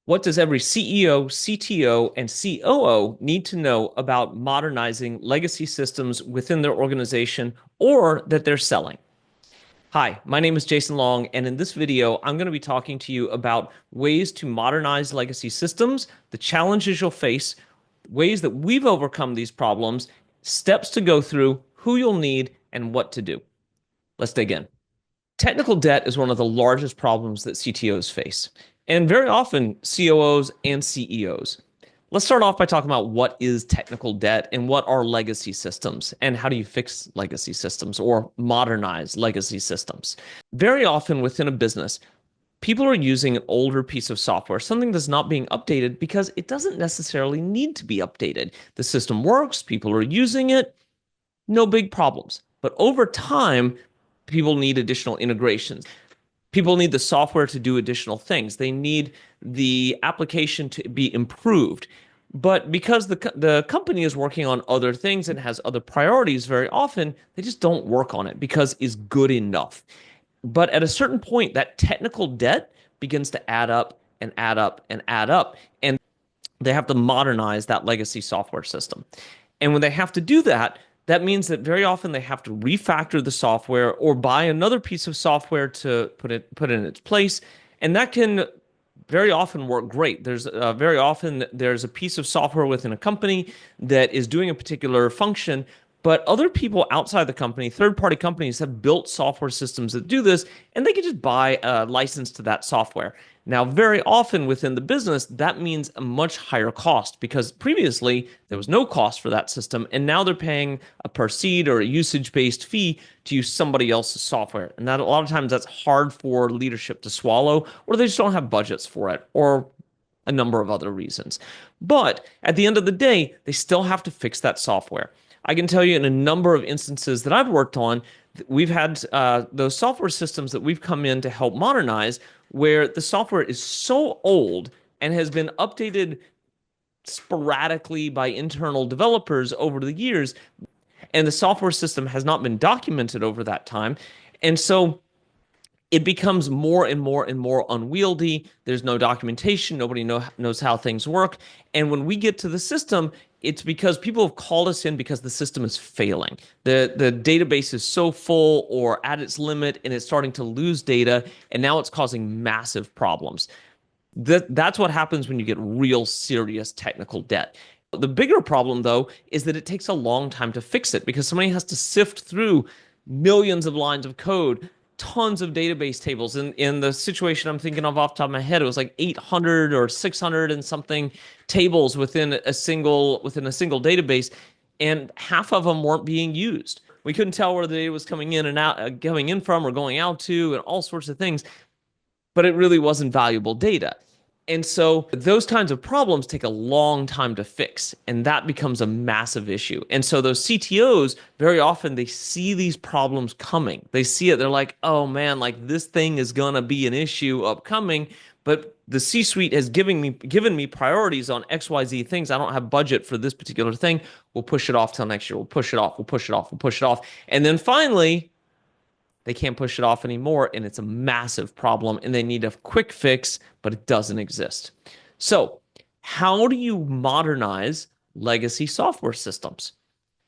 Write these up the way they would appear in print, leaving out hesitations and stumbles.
What does every CEO, CTO, and COO need to know about modernizing legacy systems within their organization or that they're selling? Hi, my name is Jason Long, and in this video, I'm going to be talking to you about ways to modernize legacy systems, the challenges you'll face, ways that we've overcome these problems, steps to go through, who you'll need, and what to do. Let's dig in. Technical debt is one of the largest problems that CTOs face, and very often COOs and CEOs. Let's start off by talking about what is technical debt and what are legacy systems and how do you fix legacy systems or modernize legacy systems. Very often within a business, people are using an older piece of software, something that's not being updated because it doesn't necessarily need to be updated. The system works, people are using it, no big problems. But over time, people need additional integrations. People need the software to do additional things. They need the application to be improved. But because the company is working on other things and has other priorities, very often they just don't work on it because it's good enough. But at a certain point, that technical debt begins to add up and add up and add up. And they have to modernize that legacy software system. And when they have to do that, that means that very often they have to refactor the software or buy another piece of software to put in its place. And that can very often work great. There's very often there's a piece of software within a company that is doing a particular function, but other people outside the company, third-party companies, have built software systems that do this, and they can just buy a license to that software. Now, very often within the business, that means a much higher cost because previously there was no cost for that system, and now they're paying a per seat or a usage-based fee to use somebody else's software. And that a lot of times that's hard for leadership to swallow, or they just don't have budgets for it, or a number of other reasons. But at the end of the day, they still have to fix that software. I can tell you in a number of instances that I've worked on, we've had those software systems that we've come in to help modernize where the software is so old and has been updated sporadically by internal developers over the years, and the software system has not been documented over that time. And so it becomes more and more and more unwieldy. There's no documentation. Nobody knows how things work. And when we get to the system, it's because people have called us in because the system is failing. The database is so full or at its limit, and it's starting to lose data, and now it's causing massive problems. That's what happens when you get real serious technical debt. The bigger problem, though, is that it takes a long time to fix it because somebody has to sift through millions of lines of code, tons of database tables. In the situation I'm thinking of off the top of my head, it was like 800 or 600 and something tables within a single database, and half of them weren't being used. We couldn't tell where the data was coming in and out, going in from or going out to, and all sorts of things. But it really wasn't valuable data. And so those kinds of problems take a long time to fix, and that becomes a massive issue. And so those CTOs, very often they see these problems coming. They see it, they're like, oh man, like this thing is gonna be an issue upcoming, but the C-suite has given me priorities on XYZ things. I don't have budget for this particular thing. We'll push it off till next year. We'll push it off, we'll push it off, we'll push it off. And then finally, they can't push it off anymore, and it's a massive problem, and they need a quick fix, but it doesn't exist. So, how do you modernize legacy software systems?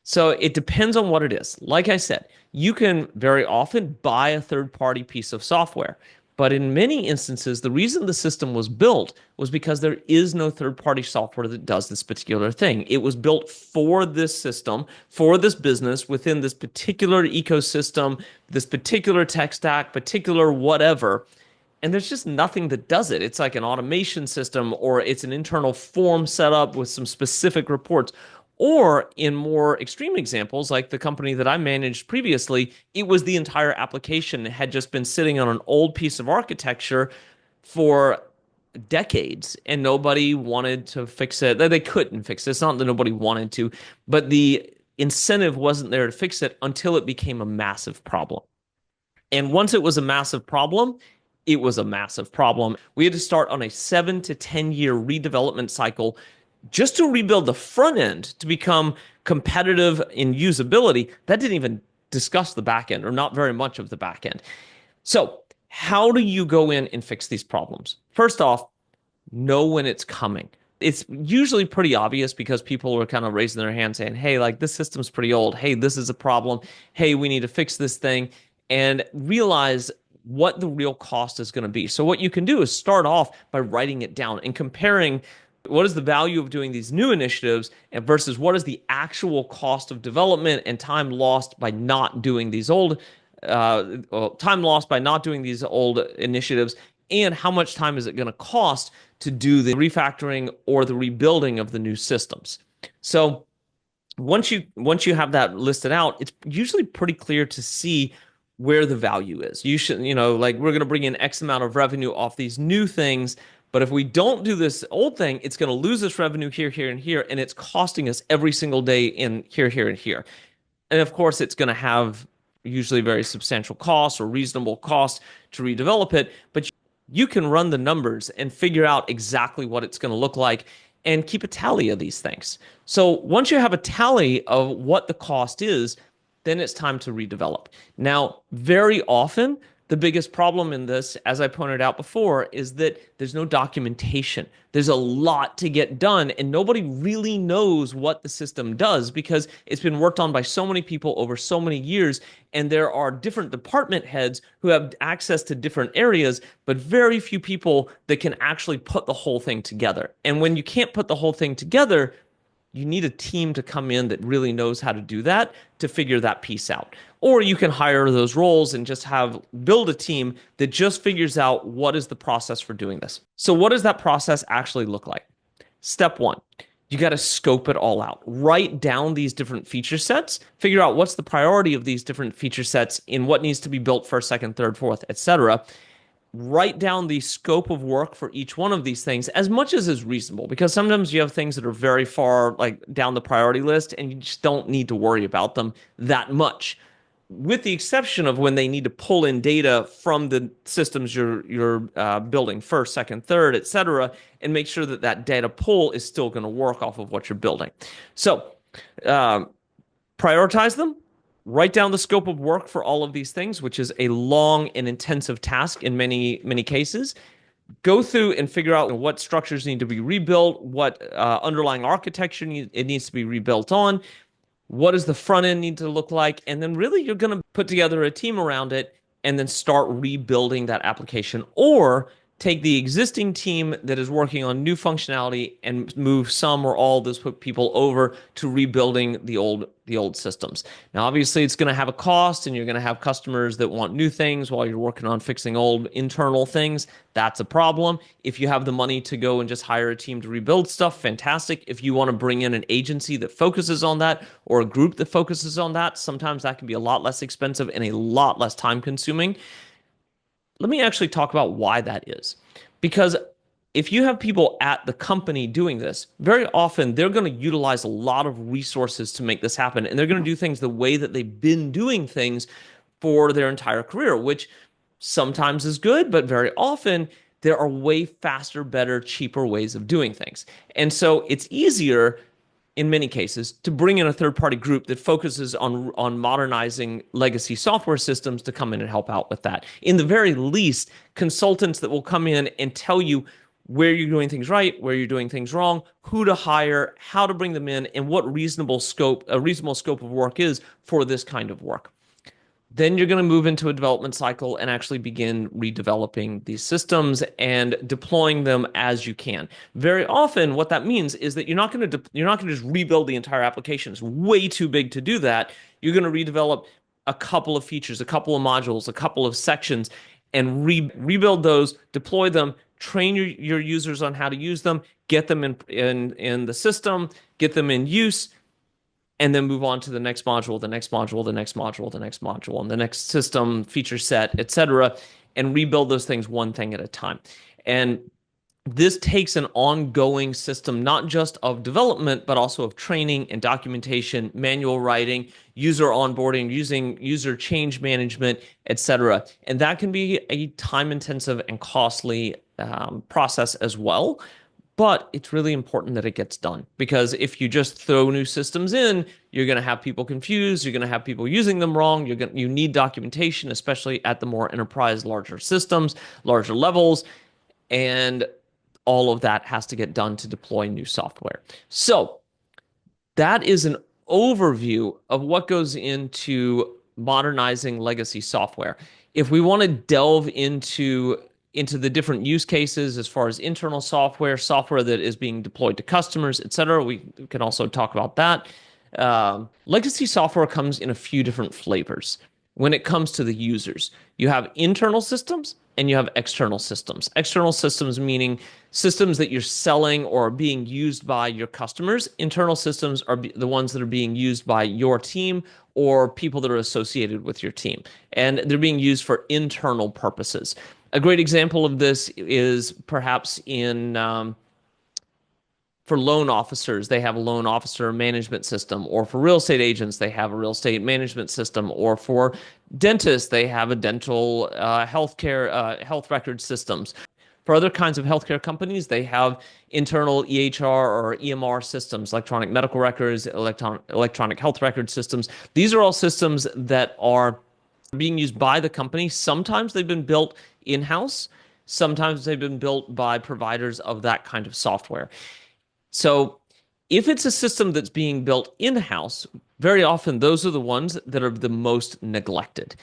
So, it depends on what it is. Like I said, you can very often buy a third-party piece of software. But in many instances, the reason the system was built was because there is no third-party software that does this particular thing. It was built for this system, for this business, within this particular ecosystem, this particular tech stack, particular whatever. And there's just nothing that does it. It's like an automation system, or it's an internal form setup with some specific reports. Or in more extreme examples, like the company that I managed previously, it was the entire application had just been sitting on an old piece of architecture for decades, and nobody wanted to fix it. They couldn't fix it. It's not that nobody wanted to, but the incentive wasn't there to fix it until it became a massive problem. And once it was a massive problem, it was a massive problem. We had to start on a 7 to 10 year redevelopment cycle just to rebuild the front end to become competitive in usability. That didn't even discuss the back end, or not very much of the back end. So how do you go in and fix these problems? First off, know when it's coming. It's usually pretty obvious because people are kind of raising their hand saying, hey, like this system's pretty old. Hey, this is a problem. Hey, we need to fix this thing and realize what the real cost is going to be. So, what you can do is start off by writing it down and comparing what is the value of doing these new initiatives and versus what is the actual cost of development and time lost by not doing these old time lost by not doing these old initiatives, and how much time is it going to cost to do the refactoring or the rebuilding of the new systems. So once you have that listed out, it's usually pretty clear to see where the value is. You should, like we're going to bring in X amount of revenue off these new things, but if we don't do this old thing, it's going to lose this revenue here, here, and here, and it's costing us every single day in here, here, and here. And of course, it's going to have usually very substantial costs or reasonable costs to redevelop it, but you can run the numbers and figure out exactly what it's going to look like and keep a tally of these things. So once you have a tally of what the cost is, then it's time to redevelop. Now, very often, the biggest problem in this, as I pointed out before, is that there's no documentation. There's a lot to get done, and nobody really knows what the system does because it's been worked on by so many people over so many years, and there are different department heads who have access to different areas, but very few people that can actually put the whole thing together. And when you can't put the whole thing together, you need a team to come in that really knows how to do that to figure that piece out. Or you can hire those roles and just build a team that just figures out what is the process for doing this. So what does that process actually look like? Step one, you got to scope it all out. Write down these different feature sets, figure out what's the priority of these different feature sets in what needs to be built first, second, third, fourth, etc. Write down the scope of work for each one of these things as much as is reasonable, because sometimes you have things that are very far like down the priority list and you just don't need to worry about them that much, with the exception of when they need to pull in data from the systems you're building first, second, third, etc., and make sure that that data pull is still going to work off of what you're building. So prioritize them. Write down the scope of work for all of these things, which is a long and intensive task in many cases. Go through and figure out what structures need to be rebuilt, what underlying architecture it needs to be rebuilt on, what does the front end need to look like, and then really you're going to put together a team around it and then start rebuilding that application, or take the existing team that is working on new functionality and move some or all those people over to rebuilding the old systems. Now, obviously, it's going to have a cost, and you're going to have customers that want new things while you're working on fixing old internal things. That's a problem. If you have the money to go and just hire a team to rebuild stuff, fantastic. If you want to bring in an agency that focuses on that or a group that focuses on that, sometimes that can be a lot less expensive and a lot less time consuming. Let me actually talk about why that is. Because if you have people at the company doing this, very often they're going to utilize a lot of resources to make this happen. And they're going to do things the way that they've been doing things for their entire career, which sometimes is good, but very often there are way faster, better, cheaper ways of doing things. And so it's easier in many cases, to bring in a third-party group that focuses on modernizing legacy software systems to come in and help out with that. In the very least, consultants that will come in and tell you where you're doing things right, where you're doing things wrong, who to hire, how to bring them in, and what a reasonable scope of work is for this kind of work. Then you're going to move into a development cycle and actually begin redeveloping these systems and deploying them as you can. Very often, what that means is that you're not going to just rebuild the entire application. It's way too big to do that. You're going to redevelop a couple of features, a couple of modules, a couple of sections, and rebuild those, deploy them, train your users on how to use them, get them in the system, get them in use, and then move on to the next module, the next module, the next module, the next module, and the next system, feature set, etc., and rebuild those things one thing at a time. And this takes an ongoing system, not just of development, but also of training and documentation, manual writing, user onboarding, using user change management, etc. And that can be a time-intensive and costly process as well. But it's really important that it gets done, because if you just throw new systems in, you're going to have people confused. You're going to have people using them wrong. You need documentation, especially at the more enterprise, larger systems, larger levels. And all of that has to get done to deploy new software. So that is an overview of what goes into modernizing legacy software. If we want to delve into the different use cases as far as internal software, software that is being deployed to customers, et cetera, we can also talk about that. Legacy software comes in a few different flavors. When it comes to the users, you have internal systems and you have external systems. External systems meaning systems that you're selling or are being used by your customers. Internal systems are the ones that are being used by your team or people that are associated with your team. And they're being used for internal purposes. A great example of this is perhaps in for loan officers, they have a loan officer management system, or for real estate agents, they have a real estate management system, or for dentists, they have a dental healthcare health record systems. For other kinds of healthcare companies, they have internal EHR or EMR systems, electronic medical records, electronic health record systems. These are all systems that are being used by the company. Sometimes they've been built in-house. Sometimes they've been built by providers of that kind of software. So if it's a system that's being built in-house, very often those are the ones that are the most neglected.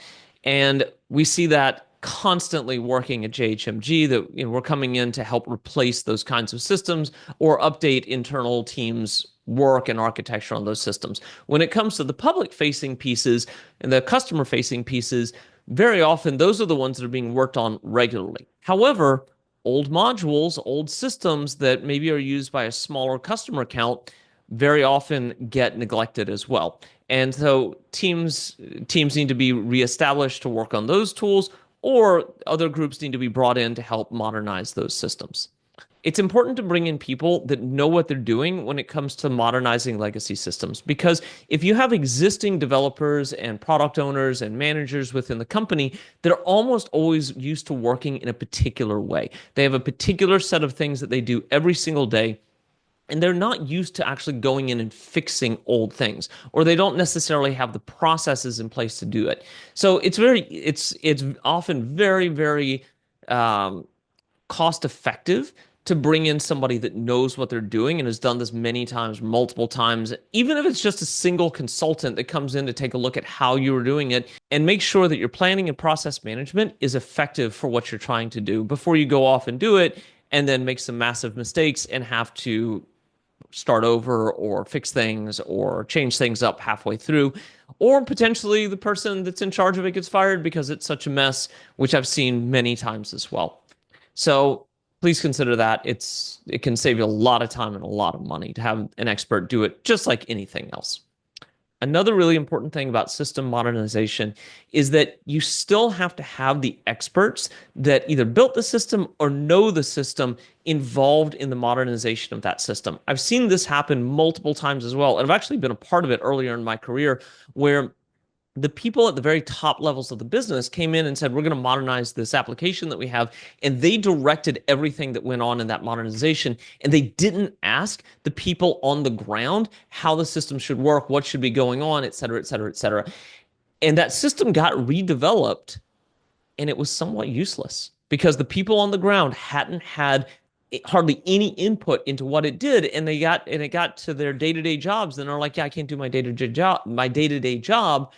And we see that constantly working at JHMG, that we're coming in to help replace those kinds of systems or update internal teams' work and architecture on those systems. When it comes to the public-facing pieces and the customer-facing pieces, very often those are the ones that are being worked on regularly. However, old modules, old systems that maybe are used by a smaller customer account very often get neglected as well. And so teams need to be reestablished to work on those tools, or other groups need to be brought in to help modernize those systems. It's important to bring in people that know what they're doing when it comes to modernizing legacy systems, because if you have existing developers and product owners and managers within the company that are almost always used to working in a particular way, they have a particular set of things that they do every single day, and they're not used to actually going in and fixing old things, or they don't necessarily have the processes in place to do it. So it's often very, very cost effective to bring in somebody that knows what they're doing and has done this many times, multiple times, even if it's just a single consultant that comes in to take a look at how you are doing it and make sure that your planning and process management is effective for what you're trying to do before you go off and do it and then make some massive mistakes and have to start over or fix things or change things up halfway through. Or potentially the person that's in charge of it gets fired because it's such a mess, which I've seen many times as well. So please consider that. It can save you a lot of time and a lot of money to have an expert do it, just like anything else. Another really important thing about system modernization is that you still have to have the experts that either built the system or know the system involved in the modernization of that system. I've seen this happen multiple times as well, and I've actually been a part of it earlier in my career, where the people at the very top levels of the business came in and said, we're going to modernize this application that we have. And they directed everything that went on in that modernization. And they didn't ask the people on the ground how the system should work, what should be going on, et cetera, et cetera, et cetera. And that system got redeveloped, and it was somewhat useless because the people on the ground hadn't had hardly any input into what it did. And it got to their day-to-day jobs. And they're like, yeah, I can't do my day-to-day job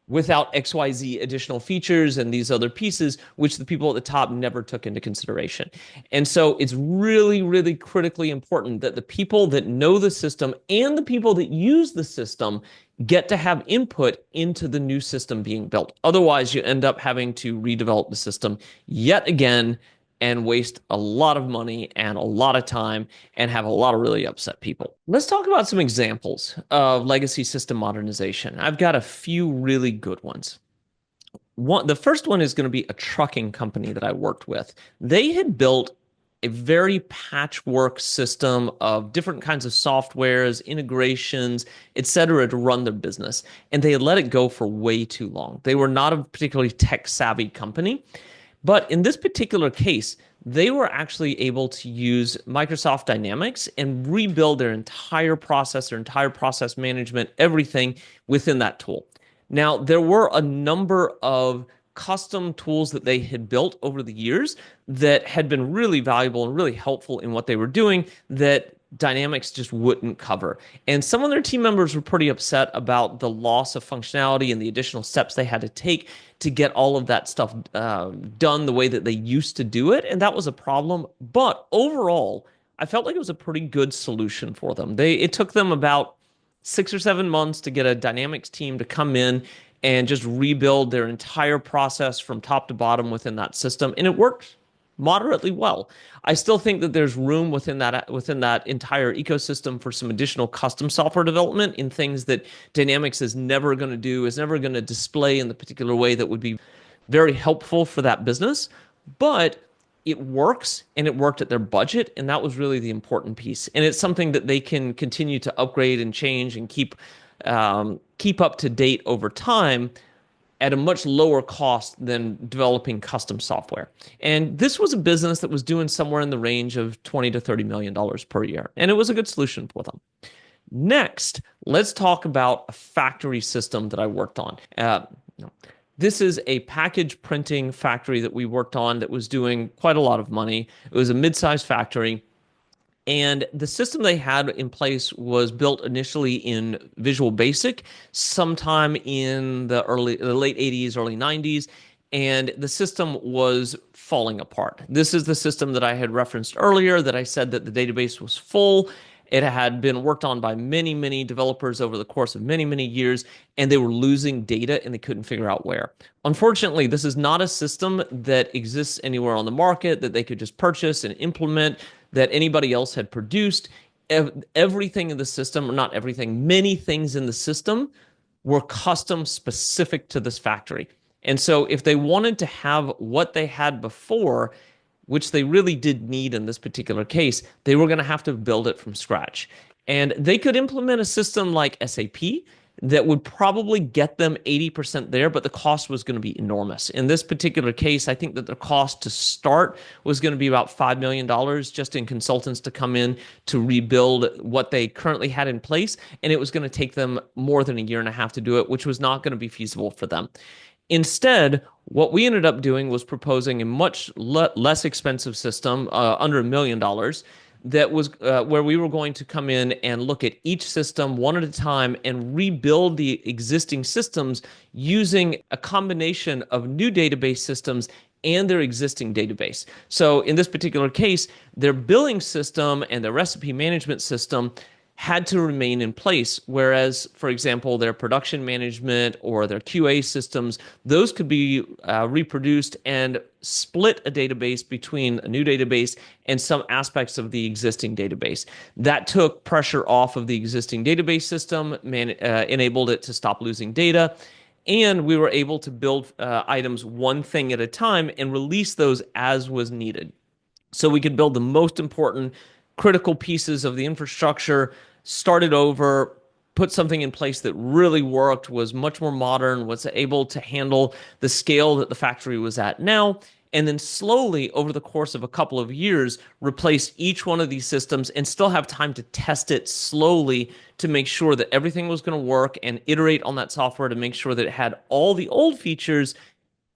without XYZ additional features and these other pieces, which the people at the top never took into consideration. And so it's really, really critically important that the people that know the system and the people that use the system get to have input into the new system being built. Otherwise, you end up having to redevelop the system yet again and waste a lot of money and a lot of time and have a lot of really upset people. Let's talk about some examples of legacy system modernization. I've got a few really good ones. The first one is going to be a trucking company that I worked with. They had built a very patchwork system of different kinds of softwares, integrations, et cetera, to run their business. And they had let it go for way too long. They were not a particularly tech-savvy company. But in this particular case, they were actually able to use Microsoft Dynamics and rebuild their entire process management, everything within that tool. Now, there were a number of custom tools that they had built over the years that had been really valuable and really helpful in what they were doing that Dynamics just wouldn't cover. And some of their team members were pretty upset about the loss of functionality and the additional steps they had to take to get all of that stuff done the way that they used to do it. And that was a problem. But overall, I felt like it was a pretty good solution for them. It took them about 6 or 7 months to get a Dynamics team to come in and just rebuild their entire process from top to bottom within that system. And it worked moderately well. I still think that there's room within that entire ecosystem for some additional custom software development in things that Dynamics is never going to do, is never going to display in the particular way that would be very helpful for that business. But it works, and it worked at their budget, and that was really the important piece. And it's something that they can continue to upgrade and change and keep up to date over time at a much lower cost than developing custom software. And this was a business that was doing somewhere in the range of $20 to $30 million per year, and it was a good solution for them. Next, let's talk about a factory system that I worked on. This is a package printing factory that we worked on that was doing quite a lot of money. It was a mid-sized factory. And the system they had in place was built initially in Visual Basic sometime in the late 80s, early 90s, and the system was falling apart. This is the system that I had referenced earlier that I said that the database was full. It had been worked on by many, many developers over the course of many, many years, and they were losing data and they couldn't figure out where. Unfortunately, this is not a system that exists anywhere on the market that they could just purchase and implement that anybody else had produced. Everything in the system, or not everything, many things in the system were custom specific to this factory. And so if they wanted to have what they had before, which they really did need in this particular case, they were going to have to build it from scratch. And they could implement a system like SAP that would probably get them 80% there, but the cost was going to be enormous. In this particular case, I think that the cost to start was going to be about $5 million just in consultants to come in to rebuild what they currently had in place. And it was going to take them more than a year and a half to do it, which was not going to be feasible for them. Instead, what we ended up doing was proposing a much less expensive system, under $1 million, that was where we were going to come in and look at each system one at a time and rebuild the existing systems using a combination of new database systems and their existing database. So in this particular case, their billing system and their recipe management system had to remain in place. Whereas, for example, their production management or their QA systems, those could be reproduced and split a database between a new database and some aspects of the existing database. That took pressure off of the existing database system, enabled it to stop losing data. And we were able to build items one thing at a time and release those as was needed. So we could build the most important critical pieces of the infrastructure, start it over, put something in place that really worked, was much more modern, was able to handle the scale that the factory was at now, and then slowly over the course of a couple of years replace each one of these systems and still have time to test it slowly to make sure that everything was going to work and iterate on that software to make sure that it had all the old features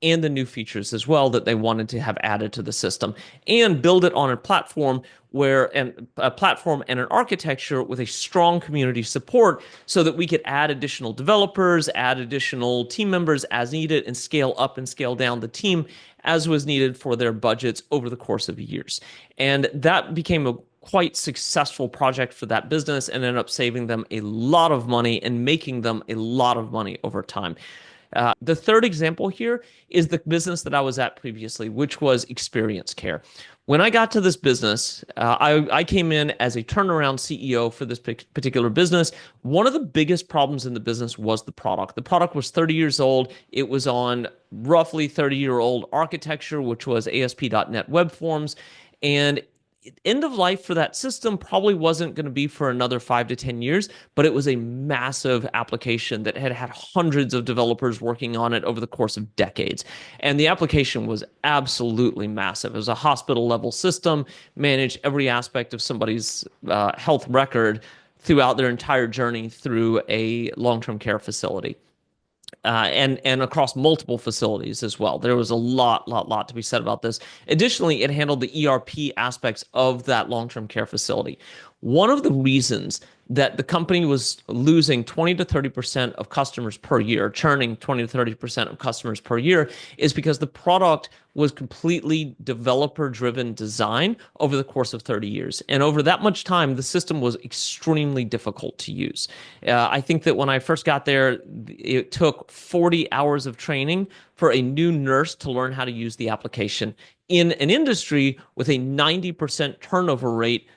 and the new features as well that they wanted to have added to the system, and build it on a platform and an architecture with a strong community support so that we could add additional developers, add additional team members as needed, and scale up and scale down the team as was needed for their budgets over the course of years. And that became a quite successful project for that business and ended up saving them a lot of money and making them a lot of money over time. The third example here is the business that I was at previously, which was Experience Care. When I got to this business, I came in as a turnaround CEO for this particular business. One of the biggest problems in the business was the product. The product was 30 years old. It was on roughly 30-year-old architecture, which was ASP.NET Web Forms. And end of life for that system probably wasn't going to be for another 5 to 10 years, but it was a massive application that had had hundreds of developers working on it over the course of decades. And the application was absolutely massive. It was a hospital level system, managed every aspect of somebody's health record throughout their entire journey through a long-term care facility. and across multiple facilities as well. There was a lot to be said about this. Additionally, it handled the ERP aspects of that long-term care facility. One of the reasons that the company was losing 20 to 30% of customers per year, churning 20 to 30% of customers per year, is because the product was completely developer-driven design over the course of 30 years. And over that much time, the system was extremely difficult to use. I think that when I first got there, it took 40 hours of training for a new nurse to learn how to use the application in an industry with a 90% turnover rate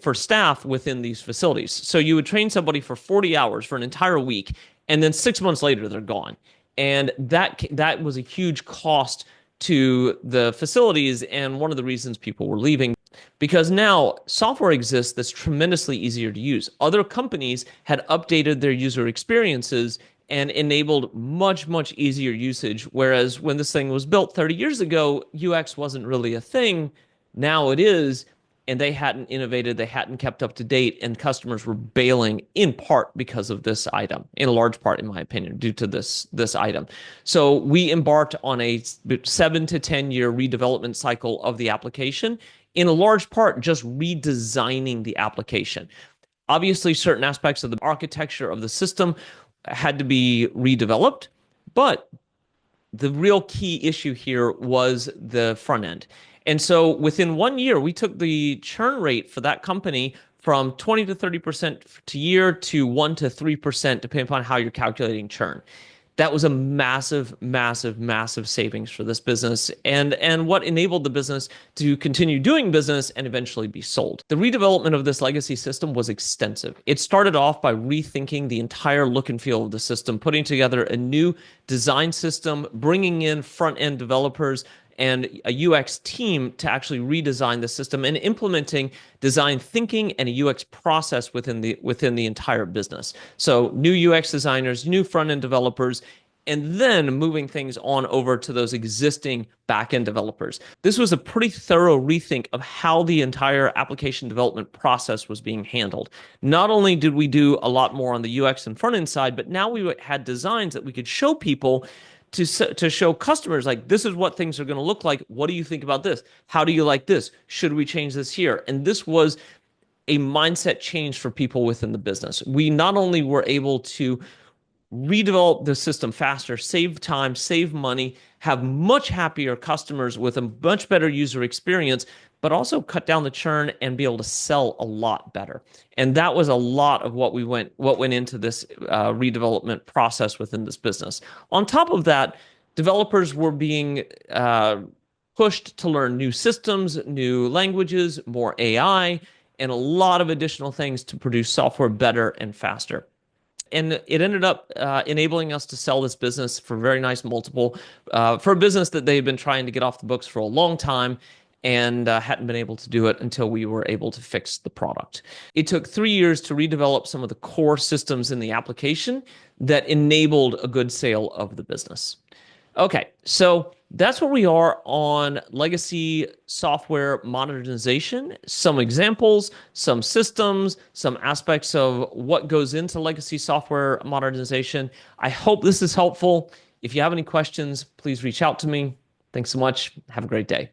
for staff within these facilities. So you would train somebody for 40 hours for an entire week, and then 6 months later, they're gone. And that was a huge cost to the facilities, and one of the reasons people were leaving. Because now software exists that's tremendously easier to use. Other companies had updated their user experiences and enabled much easier usage. Whereas when this thing was built 30 years ago, UX wasn't really a thing. Now it is, and they hadn't innovated, they hadn't kept up to date, and customers were bailing in part because of this item, in a large part, in my opinion, due to this item. So we embarked on a 7 to 10 year redevelopment cycle of the application, in a large part just redesigning the application. Obviously, certain aspects of the architecture of the system had to be redeveloped, but the real key issue here was the front end. And so within 1 year, we took the churn rate for that company from 20 to 30% to year to 1 to 3%, depending upon how you're calculating churn. That was a massive savings for this business, and what enabled the business to continue doing business and eventually be sold. The redevelopment of this legacy system was extensive. It started off by rethinking the entire look and feel of the system, putting together a new design system, bringing in front-end developers and a UX team to actually redesign the system, and implementing design thinking and a UX process within the entire business. So new UX designers, new front-end developers, and then moving things on over to those existing back-end developers. This was a pretty thorough rethink of how the entire application development process was being handled. Not only did we do a lot more on the UX and front-end side, but now we had designs that we could show people to show customers, like, this is what things are going to look like. What do you think about this? How do you like this? Should we change this here? And this was a mindset change for people within the business. We not only were able to redevelop the system faster, save time, save money, have much happier customers with a much better user experience, but also cut down the churn and be able to sell a lot better. And that was a lot of what went into this redevelopment process within this business. On top of that, developers were being pushed to learn new systems, new languages, more AI, and a lot of additional things to produce software better and faster. And it ended up enabling us to sell this business for a very nice multiple for a business that they had been trying to get off the books for a long time, and hadn't been able to do it until we were able to fix the product. It took 3 years to redevelop some of the core systems in the application that enabled a good sale of the business. Okay, so that's where we are on legacy software modernization. Some examples, some systems, some aspects of what goes into legacy software modernization. I hope this is helpful. If you have any questions, please reach out to me. Thanks so much. Have a great day.